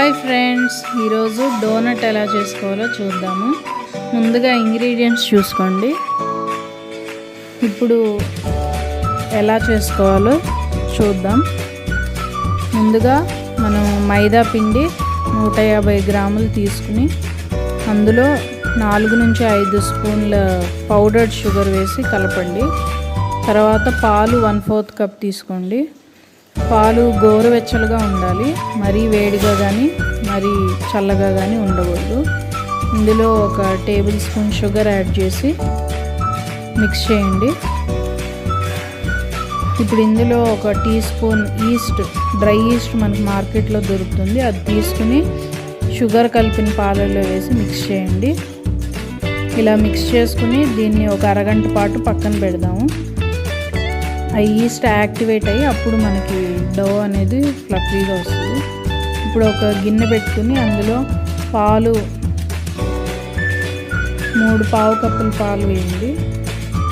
Hi friends, ఈరోజు donut ఎలా చేసుకోవాలో చూద్దాము. ముందుగా ఇంగ్రీడియంట్స్ చూసుకోండి. ఇప్పుడు ఎలా చేసుకోవాలో చూద్దాం. ముందుగా మనం మైదా పిండి 150 గ్రాములు తీసుకుని అందులో 4 నుంచి 5 స్పూన్ల పౌడర్డ్ షుగర్ వేసి కలపండి. తర్వాత పాలు 1/4 కప్ తీసుకోండి. పాలు గోరువెచ్చలుగా ఉండాలి, మరీ వేడిగా కానీ మరీ చల్లగా కానీ ఉండకూడదు. ఇందులో 1 టేబుల్ స్పూన్ షుగర్ యాడ్ చేసి మిక్స్ చేయండి. ఇప్పుడు ఇందులో 1 teaspoon yeast, dry yeast మనకు మార్కెట్లో దొరుకుతుంది, అది తీసుకుని షుగర్ కలిపిన పాలల్లో వేసి మిక్స్ చేయండి. ఇలా మిక్స్ చేసుకుని దీన్ని 1 అరగంట పాటు పక్కన పెడదాము. ఆ ఈస్ట్ యాక్టివేట్ అయ్యి అప్పుడు మనకి డో అనేది ఫ్లఫీగా వస్తుంది. ఇప్పుడు ఒక గిన్నె పెట్టుకుని అందులో పాలు 3 పావు కప్పుల పాలు వేయండి.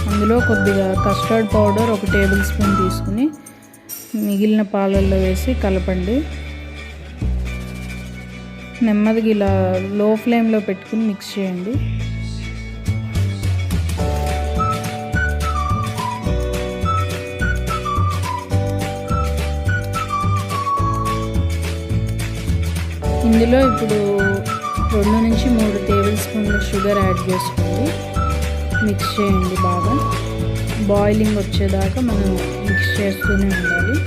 అందులో కొద్దిగా కస్టర్డ్ పౌడర్ 1 టేబుల్ స్పూన్ తీసుకుని మిగిలిన పాలల్లో వేసి కలపండి. నెమ్మదిగా ఇలా లో ఫ్లేమ్లో పెట్టుకుని మిక్స్ చేయండి. ఇందులో ఇప్పుడు 2 నుంచి 3 టేబుల్ స్పూన్ల షుగర్ యాడ్ చేసుకోండి. మిక్స్ చేయండి బాగా. బాయిలింగ్ వచ్చేదాకా మనం మిక్స్ చేస్తూనే ఉండాలి.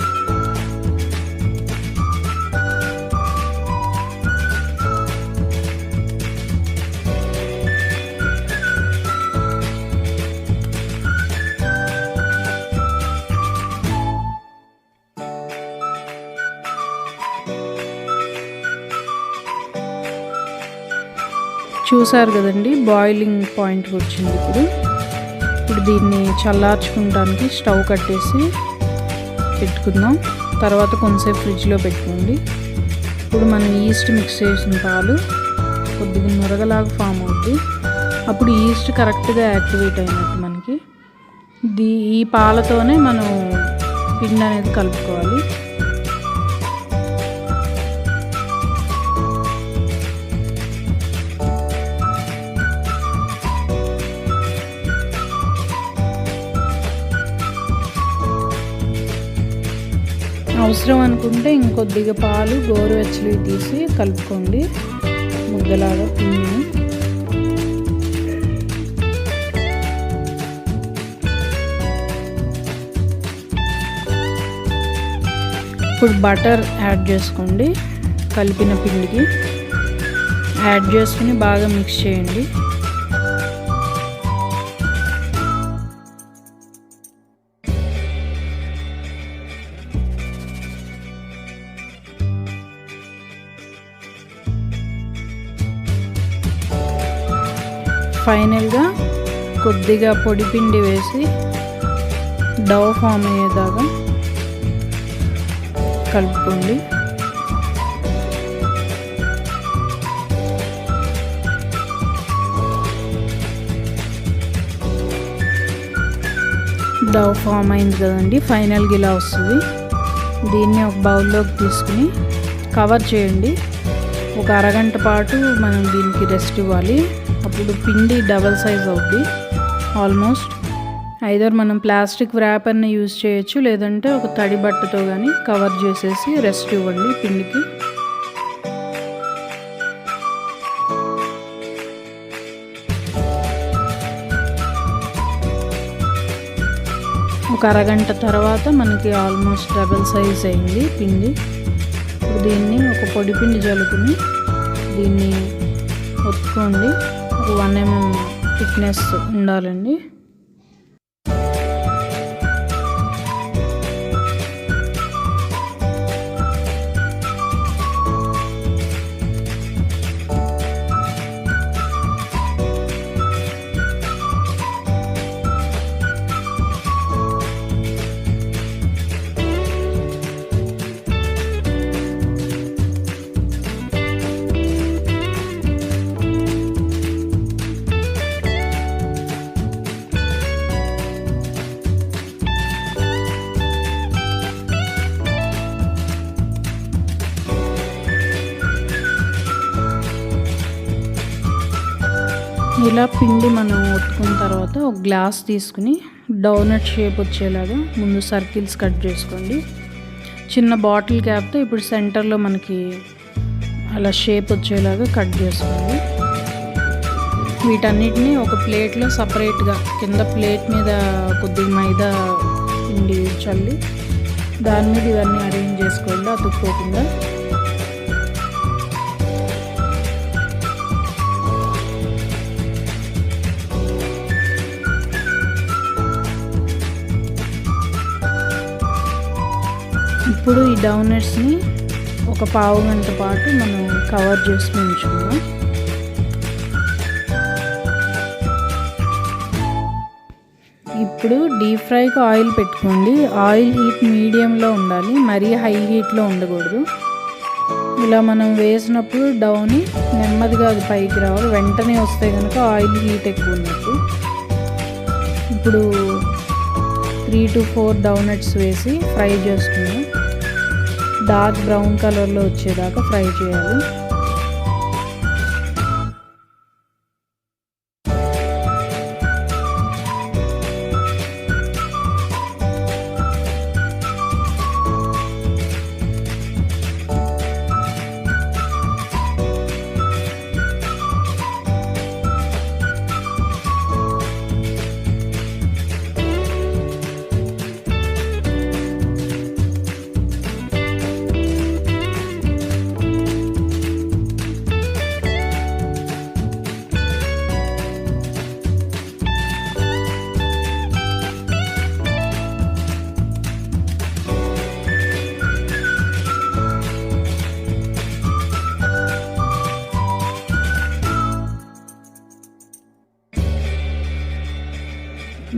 చూసారు కదండి, బాయిలింగ్ పాయింట్కి వచ్చింది. ఇప్పుడు దీన్ని చల్లార్చుకోవడానికి స్టవ్ కట్టేసి పెట్టుకుందాం. తర్వాత కొంచెంసేపు ఫ్రిడ్జ్లో పెట్టుకోండి. ఇప్పుడు మనం ఈస్ట్ మిక్స్ చేసిన పాలు కొద్దిగా నురగలాగా ఫామ్ అవుద్ది. అప్పుడు ఈస్ట్ కరెక్ట్గా యాక్టివేట్ అయినట్టు మనకి. ఈ పాలతోనే మనం పిండి అనేది కలుపుకోవాలి. అవసరం అనుకుంటే ఇంకొద్దిగా పాలు గోరువెచ్చలు తీసి కలుపుకోండి ముద్దలాగా పిండిని. ఇప్పుడు బటర్ యాడ్ చేసుకోండి. కలిపిన పిండికి యాడ్ చేసుకుని బాగా మిక్స్ చేయండి. ఫైనల్గా కొద్దిగా పొడి పిండి వేసి డౌ ఫామ్ అయ్యేదాకా కలుపుకోండి. డౌ ఫామ్ అయింది కదండి, ఫైనల్గా ఇలా వస్తుంది. దీన్ని ఒక బౌల్లోకి తీసుకుని కవర్ చేయండి. 1 అరగంట పాటు మనం దీనికి రెస్ట్ ఇవ్వాలి. అప్పుడు పిండి డబల్ సైజ్ అవుద్ది ఆల్మోస్ట్. ఐదర్ మనం ప్లాస్టిక్ ర్యాపర్ని యూజ్ చేయొచ్చు, లేదంటే ఒక తడి బట్టతో కానీ కవర్ చేసేసి రెస్ట్ ఇవ్వండి పిండికి. ఒక అరగంట తర్వాత మనకి ఆల్మోస్ట్ డబల్ సైజ్ అయింది పిండి. ఇప్పుడు దీన్ని ఒక పొడి పిండి జల్లుకుని దీన్ని ఒత్తుకోండి. 1 mm థిక్నెస్ ఉండాలండి. ఇలా పిండి మనం ఒత్తుకున్న తర్వాత ఒక గ్లాస్ తీసుకుని డోనట్ షేప్ వచ్చేలాగా ముందు సర్కిల్స్ కట్ చేసుకోండి. చిన్న బాటిల్ క్యాప్తో ఇప్పుడు సెంటర్లో మనకి అలా షేప్ వచ్చేలాగా కట్ చేసుకోండి. వీటన్నిటిని ఒక ప్లేట్లో సపరేట్గా కింద ప్లేట్ మీద కొద్దిగా మైదా పిండి చల్లి దాని మీద ఇవన్నీ అరేంజ్ చేసుకోండి అతుక్కోకుండా. ఇప్పుడు ఈ డోనట్స్ని ఒక పావు గంట పాటు మనం కవర్ చేసుకుని ఉంచుకుందాం. ఇప్పుడు డీప్ ఫ్రైకి ఆయిల్ పెట్టుకోండి. ఆయిల్ హీట్ మీడియంలో ఉండాలి, మరీ హై హీట్లో ఉండకూడదు. ఇలా మనం వేసినప్పుడు డౌని నెమ్మదిగా అది పైకి రావాలి. వెంటనే వస్తే కనుక ఆయిల్ హీట్ ఎక్కువ ఉన్నట్టు. ఇప్పుడు 3 to 4 డోనట్స్ వేసి ఫ్రై చేసుకుందాం. డార్క్ బ్రౌన్ కలర్లో వచ్చేదాకా ఫ్రై చేయాలి.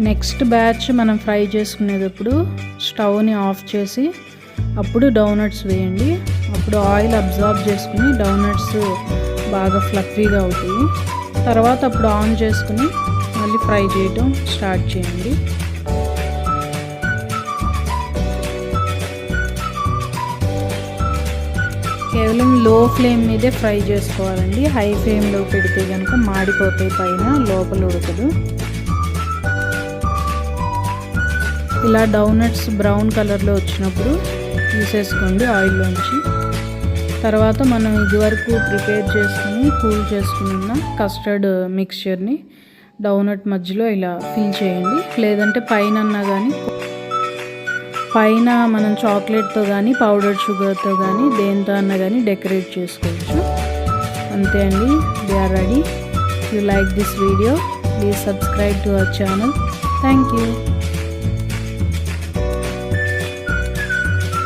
నెక్స్ట్ బ్యాచ్ మనం ఫ్రై చేసుకునేటప్పుడు స్టవ్ని ఆఫ్ చేసి అప్పుడు డోనట్స్ వేయండి. అప్పుడు ఆయిల్ అబ్జార్బ్ చేసుకుని డోనట్స్ బాగా ఫ్లఫీగా అవుతాయి. తర్వాత అప్పుడు ఆన్ చేసుకుని మళ్ళీ ఫ్రై చేయడం స్టార్ట్ చేయండి. కేవలం లో ఫ్లేమ్ మీదే ఫ్రై చేసుకోవాలండి. హై ఫ్లేమ్లో పెడితే కనుక మాడిపోతాయి, పైన లోపల ఉడకదు. ఇలా డోనట్స్ బ్రౌన్ కలర్లో వచ్చినప్పుడు తీసేసుకోండి ఆయిల్లోంచి. తర్వాత మనం ఇదివరకు ప్రిపేర్ చేసుకుని కూల్ చేసుకున్న కస్టర్డ్ మిక్స్చర్ని డోనట్ మధ్యలో ఇలా ఫిల్ చేయండి. లేదంటే పైన మనం చాక్లెట్తో కానీ పౌడర్ షుగర్తో కానీ దేంతో అన్నా కానీ డెకరేట్ చేసుకోవచ్చు. అంతే అండి, they are ready. You like this video, please subscribe to our channel. Thank you.